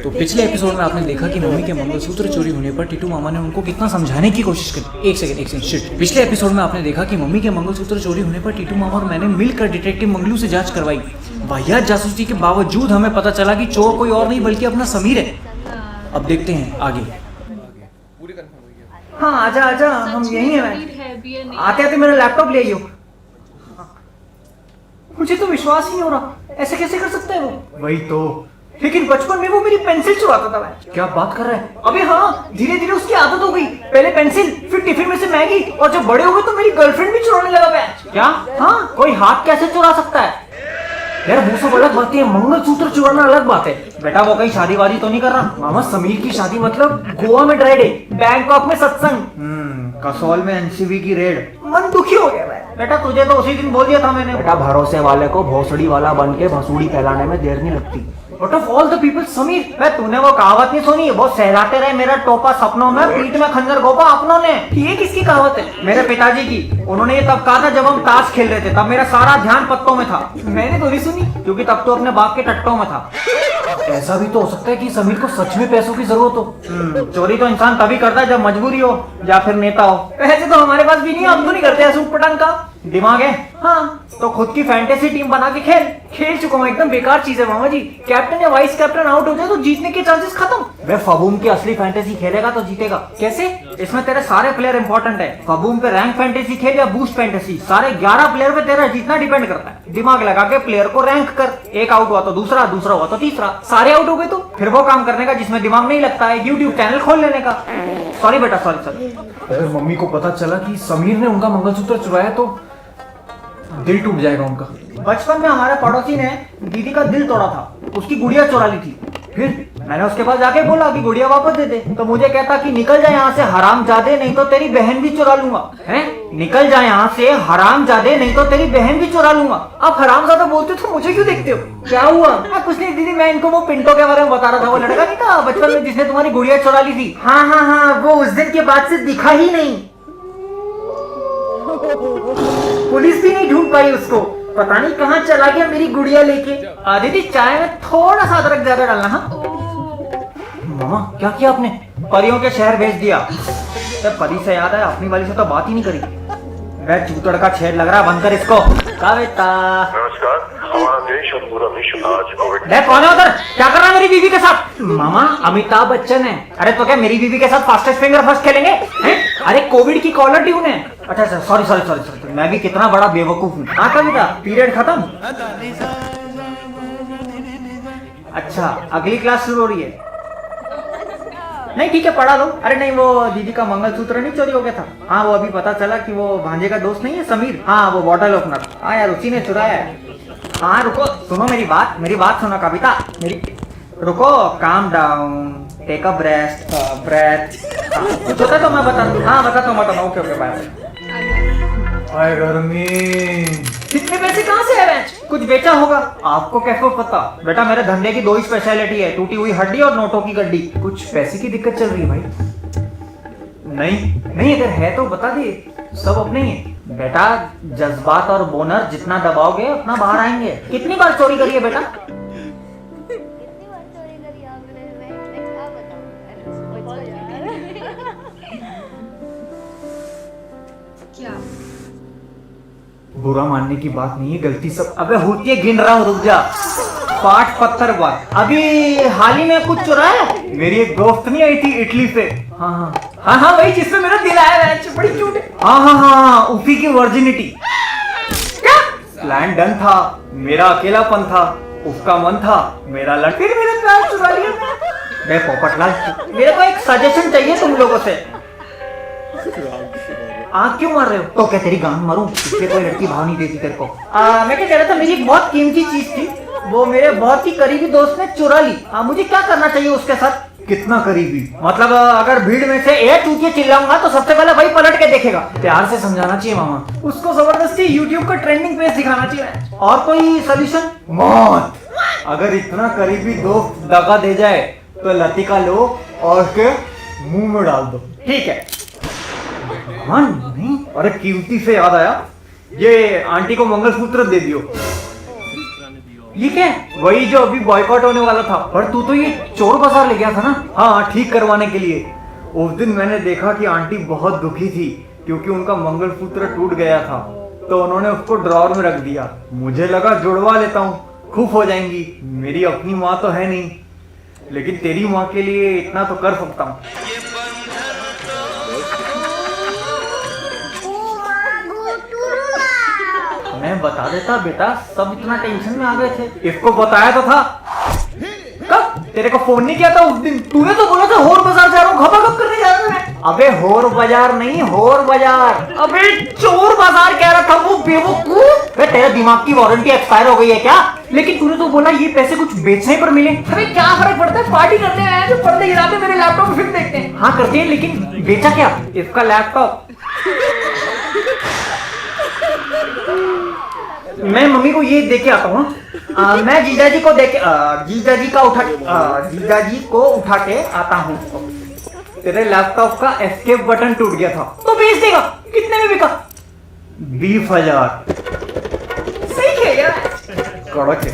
तो पिछले एपिसोड में आपने देखा कि मम्मी के मंगलसूत्र चोरी होने पर टीटू मामा ने उनको कितना समझाने की कोशिश करी। एक सेकंड शिट। पिछले एपिसोड में आपने देखा कि मम्मी के मंगलसूत्र चोरी होने पर टीटू मामा और मैंने मिलकर डिटेक्टिव मंगलू से जांच करवाई। वाहियात जासूसी के बावजूद हमें पता चला कि चोर कोई और नहीं बल्कि अपना समीर है। अब देखते हैं आगे। हाँ आजा आजा, हम यही हैं। आते आते मेरा लैपटॉप ले आइयो। मुझे तो विश्वास ही नहीं हो रहा, ऐसे कैसे कर सकता है वो? वही तो, लेकिन बचपन में वो मेरी पेंसिल चुराता था। मैं क्या बात कर रहा है? अबे हाँ, धीरे धीरे उसकी आदत हो गई। पहले पेंसिल, फिर टिफिन में से मैगी, और जब बड़े हो गए तो मेरी गर्लफ्रेंड भी चुराने लगा। मैं क्या? हाँ, कोई हाथ कैसे चुरा सकता है यार? वो सब अलग बात है, मंगलसूत्र चुराना अलग बात है। बेटा वो कहीं शादी वादी तो नहीं कर रहा? मामा समीर की शादी मतलब गोवा में ड्राई डे, बैंकॉक में सत्संग, कसौल में एनसीबी की रेड। मन दुखी हो गया मैं। बेटा तुझे तो उसी दिन बोल दिया था मैंने। बेटा भरोसे वाले को भोसड़ी वाला बन के भसूड़ी फैलाने में देर नहीं लगती। Out of all the people, Sameer, मैं तूने वो कहावत नहीं सुनी? वो सहलाते रहे मेरा टोपा सपनों में, पीठ में खंजर घोपा अपनों ने। ये किसकी कहावत है? मेरे पिताजी की। उन्होंने ये तब कहा था जब हम ताश खेल रहे थे, तब मेरा सारा ध्यान पत्तों में था। मैंने तो नहीं सुनी, क्योंकि तब तो अपने बाप के टट्टों में था। ऐसा भी तो हो सकता है कि समीर को सच में पैसों की जरूरत हो। चोरी तो इंसान तभी करता है जब मजबूरी हो या फिर नेता हो। पैसे तो हमारे पास भी नहीं, हम तो नहीं करते ऐसे उटपटांग का। दिमाग है? हाँ, तो खुद की फैंटेसी टीम बना के खेल चुका हूँ। एकदम बेकार चीज है मामा जी। कैप्टन या वाइस कैप्टन आउट हो जाए तो जीतने के चांसेस खत्म। वे फबूम की असली फैंटेसी खेलेगा तो जीतेगा। कैसे? इसमें तेरे सारे प्लेयर इंपॉर्टेंट है। फबूम पे रैंक फैंटेसी खेल या बूस्ट फैंटेसी, सारे 11 प्लेयर पे तेरा जीतना डिपेंड करता है। दिमाग लगा के प्लेयर को रैंक कर। एक आउट हुआ तो दूसरा, दूसरा हुआ तो तीसरा, सारे आउट हो गए तो फिर वो काम करने का जिसमें दिमाग नहीं लगता है, यूट्यूब चैनल खोल लेने का। सॉरी बेटा, सॉरी। अगर मम्मी को पता चला कि समीर ने उनका मंगलसूत्र चुराया तो दिल टूट जाएगा उनका। बचपन में हमारे पड़ोसी ने दीदी का दिल तोड़ा था, उसकी गुड़िया चुरा ली थी। फिर मैंने उसके पास जाके बोला कि गुड़िया वापस दे दे, तो मुझे कहता कि निकल जाए यहाँ से हरामजादे, नहीं तो तेरी बहन भी चुरा लूंगा। हैं? निकल जाए यहाँ से हरामजादे, नहीं तो तेरी बहन भी चुरा लूंगा। आप हरामजादा बोलते तो मुझे क्यों देखते हो? क्या हुआ? कुछ नहीं दीदी, मैं इनको वो पिंटो के बारे में बता रहा था। वो लड़का नहीं था बचपन में जिसने तुम्हारी गुड़िया चुरा ली थी? हाँ, वो उस दिन के बाद से दिखा ही नहीं। पुलिस भी नहीं ढूंढ पाई उसको, पता नहीं कहाँ चला गया मेरी गुड़िया लेके। दीदी चाय में थोड़ा सा अदरक ज्यादा डालना। हाँ मामा, क्या किया आपने? परियों के शहर भेज दिया। तब परी से याद है, अपनी वाली से तो बात ही नहीं करी। वह चूतड़ का छेद लग रहा, बंद कर इसको। कविता नमस्कार, हमारा देश और पूरा विश्व आज कोविड। कौन है उधर? क्या कर रहा है मेरी बीवी के साथ? मामा अमिताभ बच्चन है। अरे तो क्या मेरी बीवी के साथ फास्टेस्ट फिंगर फर्स्ट खेलेंगे? अरे कोविड की कॉलर ट्यून है। अच्छा सॉरी, मैं भी कितना बड़ा बेवकूफ हूँ। हाँ कविता, पीरियड खत्म? अच्छा, अगली क्लास शुरू हो रही है। नहीं ठीक है, पढ़ा दो। अरे नहीं, वो दीदी का मंगलसूत्र नहीं चोरी हो गया था? हाँ, वो अभी पता चला कि वो भांजे का दोस्त नहीं है समीर। हाँ, वो बॉटल ओपनर। हाँ यार, उसी ने चुराया है। हाँ रुको, सुनो मेरी बात सुनो कविता। रुको, calm down, take a breath. कुछ होता तो मैं बता दूँ। हाँ बताता हूँ। Okay bye. हाय गर्मी। कितने पैसे कहाँ से आए? कुछ बेचा होगा। आपको कैसे पता? बेटा मेरे धंधे की 2 ही स्पेशलिटी है, टूटी हुई हड्डी और नोटों की गड्डी। कुछ पैसे की दिक्कत चल रही है भाई? नहीं, अगर है तो बता दे, सब अपने ही है। बेटा जज्बात और बोनर जितना दबाओगे उतना बाहर आएंगे। कितनी बार चोरी करी है बेटा? क्या? बुरा मानने की बात नहीं है, गलती सब। अबे होती है, गिन रहा हूँ, रुक जा। 5 पत्थर बार। अभी हाल ही में कुछ चुराया। मेरी एक दोस्त नहीं आई थी इटली से? हाँ, वही जिसमें मेरा दिल आया है। बड़ी क्यूट है। हाँ, उसी की वर्जिनिटी। क्या? प्लान डन था, मेरा अकेलापन था, उसका मन था, मेरा लड़। फिर मेरा प्लान चुरा लिया। मैं पोपटलाल, मेरे को एक सजेशन चाहिए तुम लोगों से। आँख क्यों मार रहे हो? तो क्या तेरी गांड मारूं? इसलिए कोई लड़की भाव नहीं देती तेरे को। मैं क्या कह रहा था, मेरी एक बहुत कीमती चीज थी, वो मेरे बहुत ही करीबी दोस्त ने चुरा ली। मुझे क्या करना चाहिए उसके साथ? कितना करीबी? मतलब अगर भीड़ में से एक चूतिया चिल्लाऊंगा तो सबसे पहले वही पलट के देखेगा। प्यार से समझाना चाहिए मामा। उसको जबरदस्ती यूट्यूब का ट्रेंडिंग पेज दिखाना चाहिए। और कोई सोल्यूशन? मौत। अगर इतना करीबी दोस्त दगा दे जाए तो लतिका लो और उसके मुंह में डाल दो। ठीक है? नहीं, अरे कीमती से याद आया, ये आंटी को मंगलसूत्र दे दियो। ये क्या है? वही जो अभी बॉयकॉट होने वाला था। पर तू तो ये चोर बाजार ले गया था ना? हाँ, ठीक करवाने के लिए। उस दिन मैंने देखा कि आंटी बहुत दुखी थी क्योंकि उनका मंगलसूत्र टूट गया था, तो उन्होंने उसको ड्रॉर में रख दिया। मुझे लगा जुड़वा लेता हूँ, खुश हो जाएंगी। मेरी अपनी माँ तो है नहीं, लेकिन तेरी माँ के लिए इतना तो कर सकता हूँ। मैं बता देता बेटा, सब इतना टेंशन में आ गए थे। इसको बताया तो था। कब? तेरे को फोन नहीं किया था उस दिन? तूने तो बोला था होर बाजार जा रहा हूँ, खपाखप करने जा रहा है। अबे होर बाजार नहीं, होर बाजार। अबे चोर बाजार कह रहा था वो बेवकूफ। तेरा दिमाग की वारंटी एक्सपायर हो गई है क्या? लेकिन तूने तो बोला ये पैसे कुछ बेचने पर मिले। अबे क्या फर्क पड़ता है, पार्टी करने आया है तो पर्दे गिराते मेरे लैपटॉप में फिल्म देखते हैं। हाँ करते हैं, लेकिन बेचा क्या? इसका लैपटॉप। मैं मम्मी को ये दे के आता हूँ। मैं जीजाजी को जीजाजी को उठा के आता हूँ। तेरे लैपटॉप का एस्केप बटन टूट गया था, तो बेच देगा। कितने में बिका? 20,000। सही खेल यार। कड़क है।